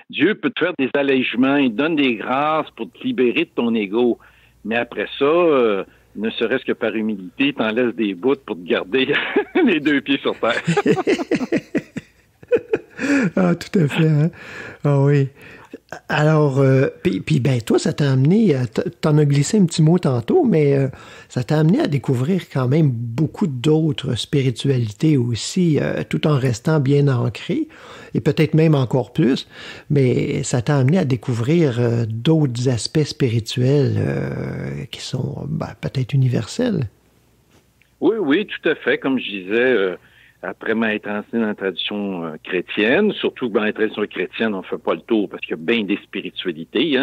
Dieu peut te faire des allègements, il donne des grâces pour te libérer de ton ego. Mais après ça, ne serait-ce que par humilité, t'en laisses des bouts pour te garder les deux pieds sur terre. Tout à fait. Ah oui. Alors, puis toi, ça t'a amené, t'en as glissé un petit mot tantôt, mais ça t'a amené à découvrir quand même beaucoup d'autres spiritualités aussi, tout en restant bien ancré, et peut-être même encore plus, mais ça t'a amené à découvrir d'autres aspects spirituels qui sont peut-être universels. Oui, tout à fait. Comme je disais, après m'être enseigné dans la tradition chrétienne, surtout que dans la tradition chrétienne, on ne fait pas le tour parce qu'il y a bien des spiritualités.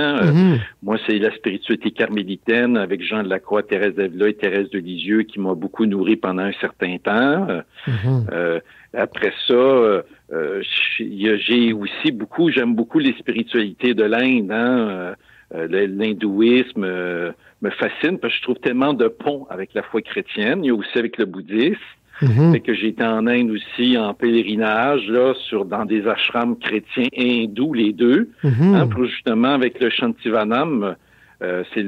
Moi, c'est la spiritualité carmélitaine avec Jean de la Croix, Thérèse d'Avila et Thérèse de Lisieux qui m'a beaucoup nourri pendant un certain temps. Après ça, j'aime beaucoup les spiritualités de l'Inde, hein. L'hindouisme me fascine parce que je trouve tellement de ponts avec la foi chrétienne. Il y a aussi avec le bouddhisme. Fait que j'ai été en Inde aussi en pèlerinage, là, dans des ashrams chrétiens et hindous, les deux. Hein, pour justement, avec le Shantivanam, c'est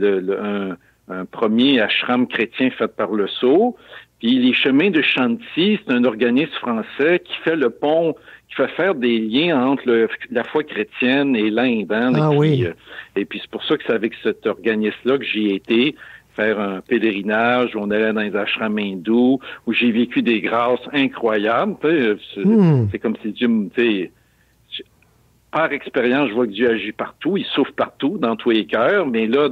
un premier ashram chrétien fait par le Sceau. Puis les chemins de Shanti, c'est un organisme français qui fait le pont, qui fait faire des liens entre la foi chrétienne et l'Inde. Hein, et puis c'est pour ça que c'est avec cet organisme-là que j'y ai été faire un pèlerinage où on allait dans les ashrams hindous, où j'ai vécu des grâces incroyables. C'est comme si Dieu, par expérience, je vois que Dieu agit partout, il souffle partout, dans tous les cœurs, mais là,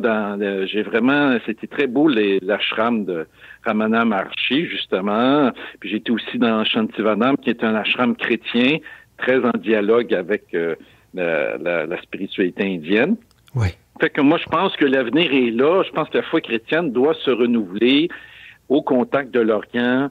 c'était très beau l'ashram de Ramana Maharshi, justement. Puis j'étais aussi dans Shantivanam, qui est un ashram chrétien, très en dialogue avec la spiritualité indienne. Oui. Fait que moi, je pense que l'avenir est là. Je pense que la foi chrétienne doit se renouveler au contact de l'Orient,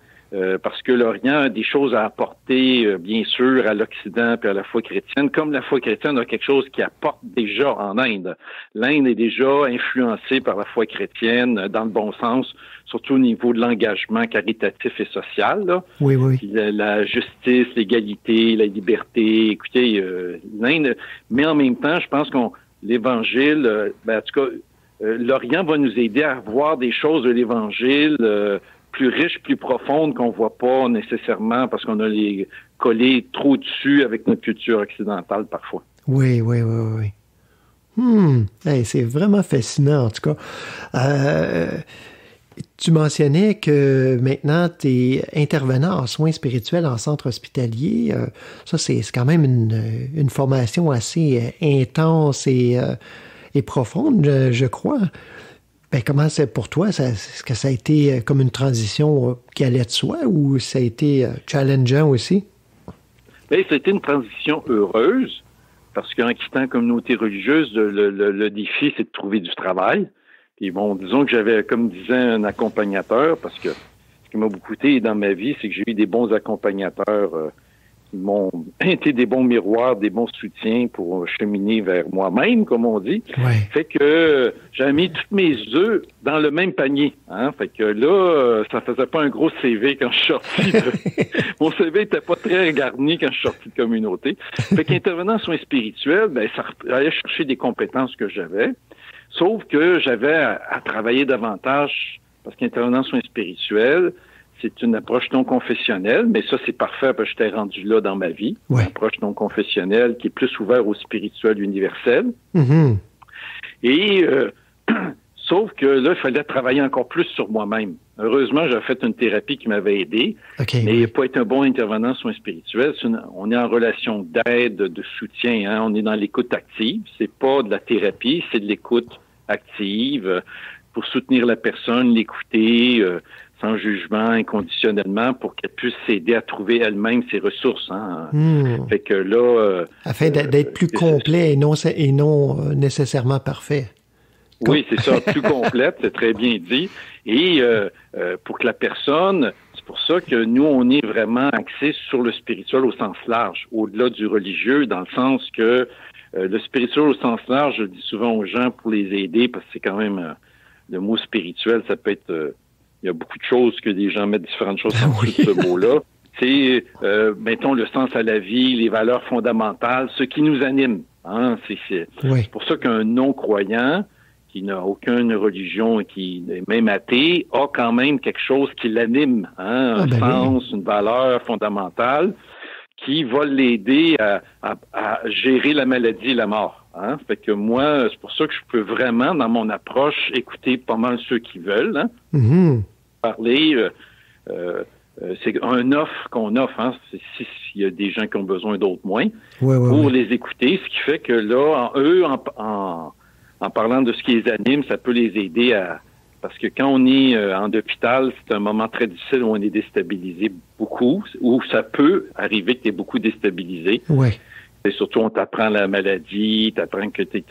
parce que l'Orient a des choses à apporter, bien sûr, à l'Occident et à la foi chrétienne, comme la foi chrétienne a quelque chose qui apporte déjà en Inde. L'Inde est déjà influencée par la foi chrétienne dans le bon sens, surtout au niveau de l'engagement caritatif et social. Là. Oui. Puis la justice, l'égalité, la liberté. Écoutez, l'Inde, mais en même temps, je pense l'Évangile, en tout cas, l'Orient va nous aider à voir des choses de l'Évangile plus riches, plus profondes qu'on voit pas nécessairement parce qu'on a les collés trop dessus avec notre culture occidentale parfois. Oui. Hey, c'est vraiment fascinant, en tout cas. Tu mentionnais que maintenant, tu es intervenant en soins spirituels en centre hospitalier. Ça, c'est quand même une formation assez intense et profonde, je crois. Ben, comment c'est pour toi? Est-ce que ça a été comme une transition qui allait de soi ou ça a été challengeant aussi? Bien, c'était une transition heureuse parce qu'en quittant la communauté religieuse, le défi, c'est de trouver du travail. Puis bon, disons que j'avais, comme disait un accompagnateur, parce que ce qui m'a beaucoup aidé dans ma vie, c'est que j'ai eu des bons accompagnateurs qui m'ont été des bons miroirs, des bons soutiens pour cheminer vers moi-même, comme on dit. Ouais. Fait que j'avais mis tous mes œufs dans le même panier. Hein? Fait que là, ça faisait pas un gros CV quand je suis sorti. Mon CV était pas très garni quand je suis sorti de communauté. Fait qu'intervenant en soins spirituels, ben, ça allait chercher des compétences que j'avais. Sauf que j'avais à travailler davantage, parce qu'intervenant en soins spirituels, c'est une approche non confessionnelle, mais ça, c'est parfait parce que j'étais rendu là dans ma vie. Ouais. Une approche non confessionnelle qui est plus ouverte au spirituel universel. Mm-hmm. Et sauf que là, il fallait travailler encore plus sur moi-même. Heureusement, j'avais fait une thérapie qui m'avait aidé, mais pas être un bon intervenant en soins spirituels. On est en relation d'aide, de soutien. Hein? On est dans l'écoute active. C'est pas de la thérapie, c'est de l'écoute active pour soutenir la personne, l'écouter sans jugement, inconditionnellement, pour qu'elle puisse s'aider à trouver elle-même ses ressources. Hein? Fait que là... afin d'être plus complet et non nécessairement parfait. Oui, c'est ça, plus complète, c'est très bien dit. Et pour que la personne, c'est pour ça que nous, on est vraiment axé sur le spirituel au sens large, au-delà du religieux, dans le sens que le spirituel au sens large, je le dis souvent aux gens pour les aider, parce que c'est quand même, le mot spirituel, ça peut être, il y a beaucoup de choses que des gens mettent différentes choses dans ce mot-là. C'est, mettons, le sens à la vie, les valeurs fondamentales, ce qui nous anime. Hein, c'est pour ça qu'un non-croyant, qui n'a aucune religion et qui est même athée, a quand même quelque chose qui l'anime, hein, un sens, une valeur fondamentale qui va l'aider à gérer la maladie et la mort. Hein. Fait que moi, c'est pour ça que je peux vraiment, dans mon approche, écouter pas mal ceux qui veulent, hein, parler. C'est un offre qu'on offre, hein, s'il y a des gens qui ont besoin, d'autres moins, pour les écouter, ce qui fait que là, en parlant de ce qui les anime, ça peut les aider à... Parce que quand on est en hôpital, c'est un moment très difficile où on est déstabilisé beaucoup, où ça peut arriver que tu es beaucoup déstabilisé. Ouais. Et surtout, on t'apprend la maladie, t'apprends que tu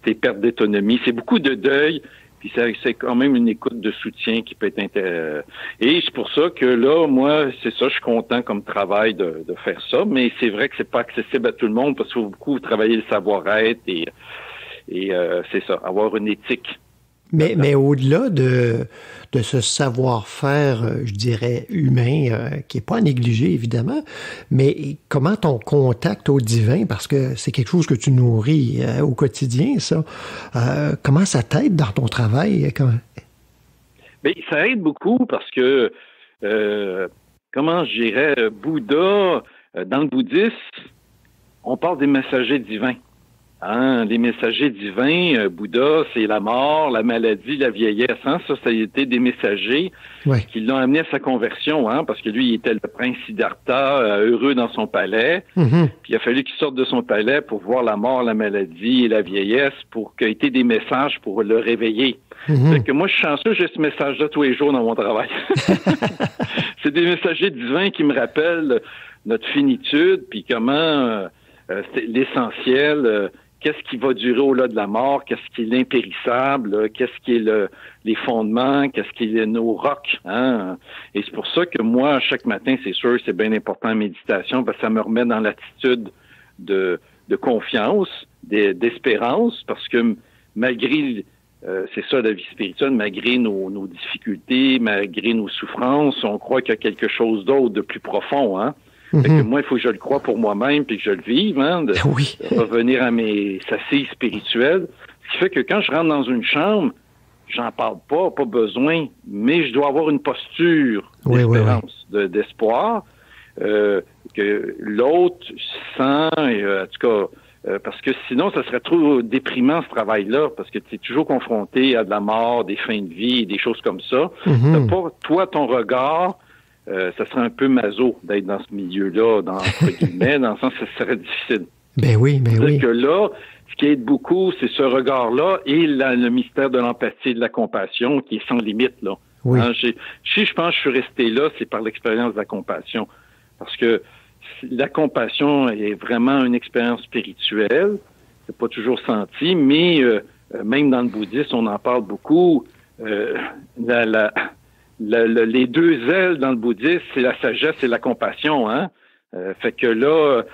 t'es perte d'autonomie. C'est beaucoup de deuil, Puis c'est quand même une écoute de soutien qui peut être et c'est pour ça que là, moi, c'est ça, je suis content comme travail de faire ça, mais c'est vrai que c'est pas accessible à tout le monde parce qu'il faut beaucoup travailler le savoir-être et c'est ça, avoir une éthique. Mais au-delà de ce savoir-faire, je dirais, humain, qui n'est pas à négliger, évidemment, mais comment ton contact au divin, parce que c'est quelque chose que tu nourris au quotidien, ça, comment ça t'aide dans ton travail? Bien, ça aide beaucoup parce que, comment je dirais, Bouddha, dans le bouddhisme, on parle des messagers divins. Hein, les messagers divins, Bouddha, c'est la mort, la maladie, la vieillesse. Hein? Ça a été des messagers qui l'ont amené à sa conversion, hein? Parce que lui, il était le prince Siddhartha, heureux dans son palais. Mm-hmm. Puis il a fallu qu'il sorte de son palais pour voir la mort, la maladie et la vieillesse, pour qu'il y ait des messages pour le réveiller. Mm-hmm. Fait que moi, je suis chanceux, j'ai ce message-là tous les jours dans mon travail. C'est des messagers divins qui me rappellent notre finitude, puis comment c'est l'essentiel. Qu'est-ce qui va durer au-delà de la mort? Qu'est-ce qui est l'impérissable? Qu'est-ce qui est les fondements? Qu'est-ce qui est nos rocs? Hein? Et c'est pour ça que moi, chaque matin, c'est sûr, c'est bien important la méditation, parce que ça me remet dans l'attitude de confiance, d'espérance, parce que malgré, c'est ça la vie spirituelle, malgré nos difficultés, malgré nos souffrances, on croit qu'il y a quelque chose d'autre, de plus profond, hein? Fait que moi, il faut que je le croie pour moi-même puis que je le vive, hein, de revenir à mes assises spirituelles. Ce qui fait que quand je rentre dans une chambre, j'en parle pas besoin, mais je dois avoir une posture d'espérance, d'espoir, que l'autre sent, en tout cas, parce que sinon, ça serait trop déprimant, ce travail-là, parce que tu es toujours confronté à de la mort, des fins de vie, des choses comme ça. T'as pas, toi, ton regard... ça serait un peu maso d'être dans ce milieu-là, entre guillemets, dans le sens que ça serait difficile. Ben oui. Que là, ce qui aide beaucoup, c'est ce regard-là et le mystère de l'empathie et de la compassion qui est sans limite, là. Oui. Hein, si je pense que je suis resté là, c'est par l'expérience de la compassion. Parce que la compassion est vraiment une expérience spirituelle. C'est pas toujours senti, mais même dans le bouddhisme, on en parle beaucoup. Les deux ailes dans le bouddhisme, c'est la sagesse et la compassion, hein. Fait que là,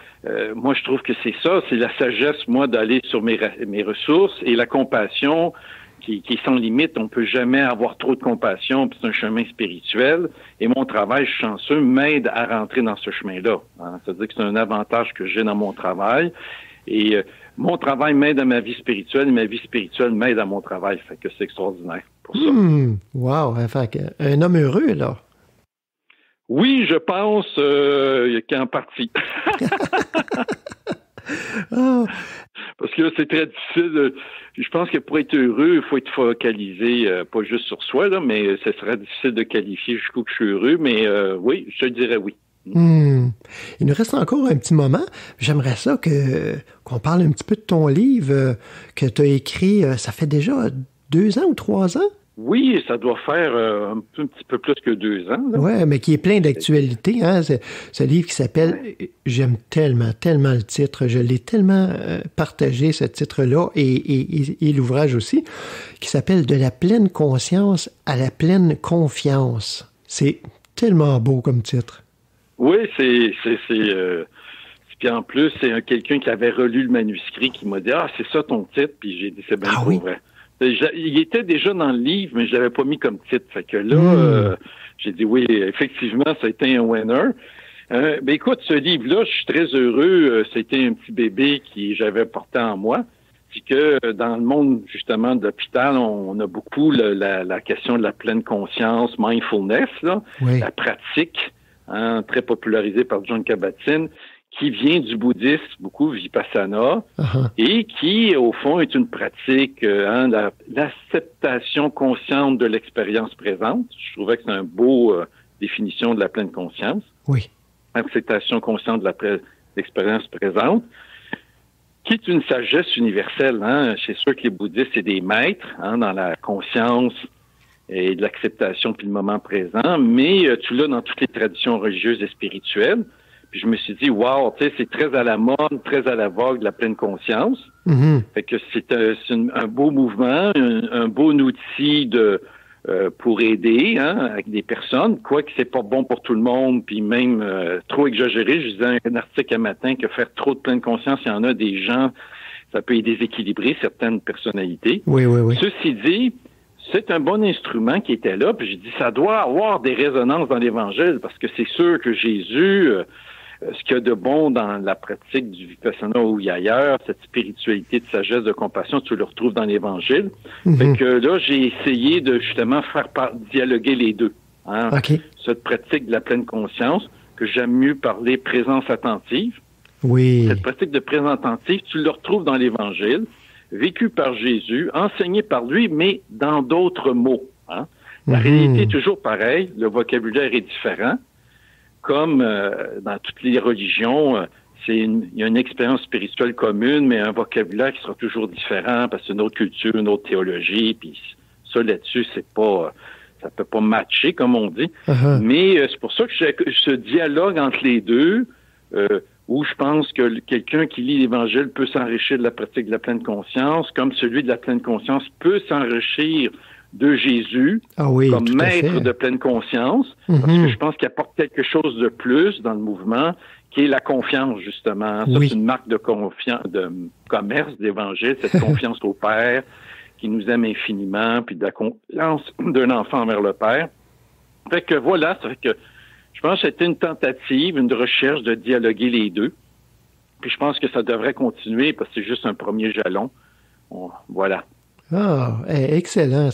moi, je trouve que c'est ça, c'est la sagesse, moi, d'aller sur mes ressources et la compassion qui est sans limite. On peut jamais avoir trop de compassion, puis c'est un chemin spirituel. Et mon travail, je suis chanceux, m'aide à rentrer dans ce chemin-là. Hein. C'est-à-dire que c'est un avantage que j'ai dans mon travail. Et mon travail m'aide à ma vie spirituelle et ma vie spirituelle m'aide à mon travail. Fait que c'est extraordinaire pour ça. Wow! Fait un homme heureux, là. Oui, je pense qu'en partie. Parce que c'est très difficile. Je pense que pour être heureux, il faut être focalisé, pas juste sur soi, là, mais ce serait difficile de qualifier jusqu'où que je suis heureux. Mais oui, je te dirais oui. Il nous reste encore un petit moment. J'aimerais ça qu'on parle un petit peu de ton livre que tu as écrit, ça fait déjà 2 ans ou 3 ans? Oui, ça doit faire un petit peu plus que 2 ans. Oui, mais qui est plein d'actualité. Hein? C'est ce livre qui s'appelle J'aime tellement le titre. Je l'ai tellement partagé, ce titre-là, et l'ouvrage aussi, qui s'appelle De la pleine conscience à la pleine confiance. C'est tellement beau comme titre. Oui, puis en plus, c'est quelqu'un qui avait relu le manuscrit qui m'a dit « Ah, c'est ça ton titre », puis j'ai dit « C'est bien vrai ». Il était déjà dans le livre, mais je l'avais pas mis comme titre. Fait que là, j'ai dit oui, effectivement, ça a été un winner. Ben écoute, ce livre-là, je suis très heureux. C'était un petit bébé que j'avais porté en moi. Puis que dans le monde, justement, de l'hôpital, on a beaucoup la question de la pleine conscience, mindfulness, là, la pratique, hein, très popularisée par Jon Kabat-Zinn, qui vient du bouddhisme, beaucoup Vipassana, et qui, au fond, est une pratique, l'acceptation consciente de l'expérience présente. Je trouvais que c'est une beau définition de la pleine conscience. Oui. Acceptation consciente de l'expérience présente, qui est une sagesse universelle. Hein. C'est sûr que les bouddhistes, c'est des maîtres dans la conscience et de l'acceptation puis le moment présent, mais tu l'as dans toutes les traditions religieuses et spirituelles. Puis je me suis dit, wow, tu sais, c'est très à la mode, très à la vogue, la pleine conscience. Fait que c'est un beau mouvement, un beau outil pour aider avec des personnes, quoique c'est pas bon pour tout le monde, puis même trop exagéré. Je disais un article un matin que faire trop de pleine conscience, il y en a des gens, ça peut déséquilibrer certaines personnalités. Oui. Ceci dit, c'est un bon instrument qui était là, puis j'ai dit, ça doit avoir des résonances dans l'Évangile, parce que c'est sûr que Jésus, ce qu'il y a de bon dans la pratique du Vipassana ou ailleurs, cette spiritualité de sagesse, de compassion, tu le retrouves dans l'Évangile. Fait que là, j'ai essayé de justement faire dialoguer les deux. OK. Cette pratique de la pleine conscience, que j'aime mieux parler présence attentive. Oui. Cette pratique de présence attentive, tu le retrouves dans l'Évangile, vécu par Jésus, enseigné par lui, mais dans d'autres mots. La réalité est toujours pareille, le vocabulaire est différent. Comme dans toutes les religions, il y a une expérience spirituelle commune, mais un vocabulaire qui sera toujours différent parce que c'est une autre culture, une autre théologie, puis ça là-dessus, ça peut pas matcher, comme on dit. Mais c'est pour ça que ce dialogue entre les deux, où je pense que quelqu'un qui lit l'Évangile peut s'enrichir de la pratique de la pleine conscience, comme celui de la pleine conscience peut s'enrichir de Jésus comme maître de pleine conscience, parce que je pense qu'il apporte quelque chose de plus dans le mouvement, qui est la confiance, justement. Ça, c'est une marque de confiance, de commerce d'Évangile, cette confiance au Père, qui nous aime infiniment, puis de la confiance d'un enfant envers le Père. Fait que voilà, ça fait que je pense que c'était une tentative, une recherche de dialoguer les deux. Puis je pense que ça devrait continuer, parce que c'est juste un premier jalon. Voilà. Ah, excellent.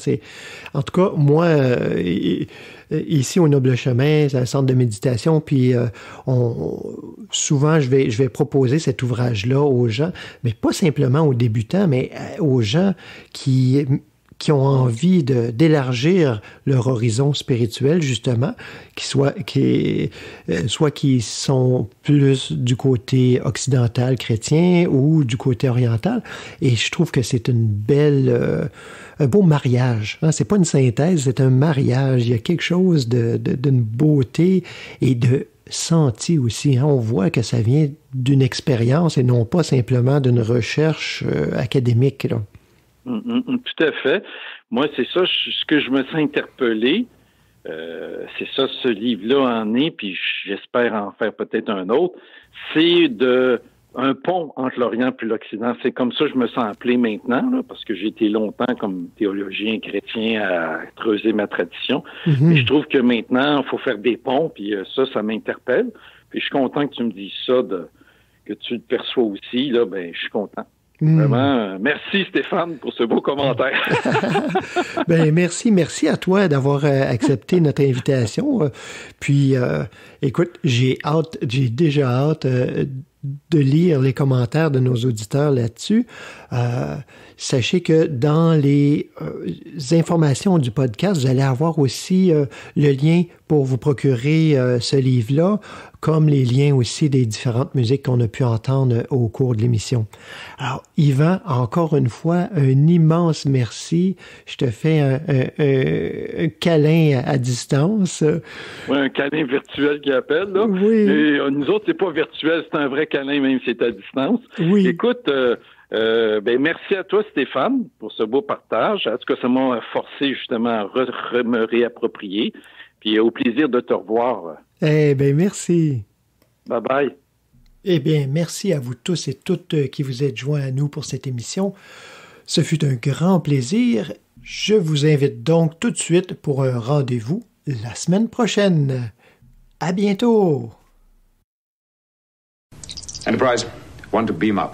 En tout cas, moi, ici au Noble Chemin, c'est un centre de méditation, puis souvent je vais proposer cet ouvrage-là aux gens, mais pas simplement aux débutants, mais aux gens qui ont envie d'élargir leur horizon spirituel, justement, soit qui sont plus du côté occidental chrétien ou du côté oriental. Et je trouve que c'est un beau mariage. C'est pas une synthèse, c'est un mariage. Il y a quelque chose d'une beauté et de senti aussi. On voit que ça vient d'une expérience et non pas simplement d'une recherche académique, là. Tout à fait. Moi, c'est ça, ce que je me sens interpellé, c'est ça, ce livre-là en est, puis j'espère en faire peut-être un autre, c'est un pont entre l'Orient et l'Occident. C'est comme ça que je me sens appelé maintenant, là, parce que j'ai été longtemps comme théologien chrétien à creuser ma tradition. Mais je trouve que maintenant, il faut faire des ponts, puis ça m'interpelle. Puis je suis content que tu me dises ça, que tu le perçois aussi, là, je suis content. Vraiment, merci Stéphane pour ce beau commentaire. Merci à toi d'avoir accepté notre invitation. Puis, écoute, j'ai déjà hâte de lire les commentaires de nos auditeurs là-dessus. Sachez que dans les informations du podcast, vous allez avoir aussi le lien pour vous procurer ce livre-là, comme les liens aussi des différentes musiques qu'on a pu entendre au cours de l'émission. Alors, Yvan, encore une fois, un immense merci. Je te fais un câlin à distance. Oui, un câlin virtuel qui appelle, là. Oui. Et, nous autres, c'est pas virtuel, c'est un vrai câlin, même si c'est à distance. Oui. Écoute, merci à toi, Stéphane, pour ce beau partage. En tout cas, ça m'a forcé justement à me réapproprier. Puis au plaisir de te revoir. Merci. Bye-bye. Merci à vous tous et toutes qui vous êtes joints à nous pour cette émission. Ce fut un grand plaisir. Je vous invite donc tout de suite pour un rendez-vous la semaine prochaine. À bientôt. Enterprise, want to beam up.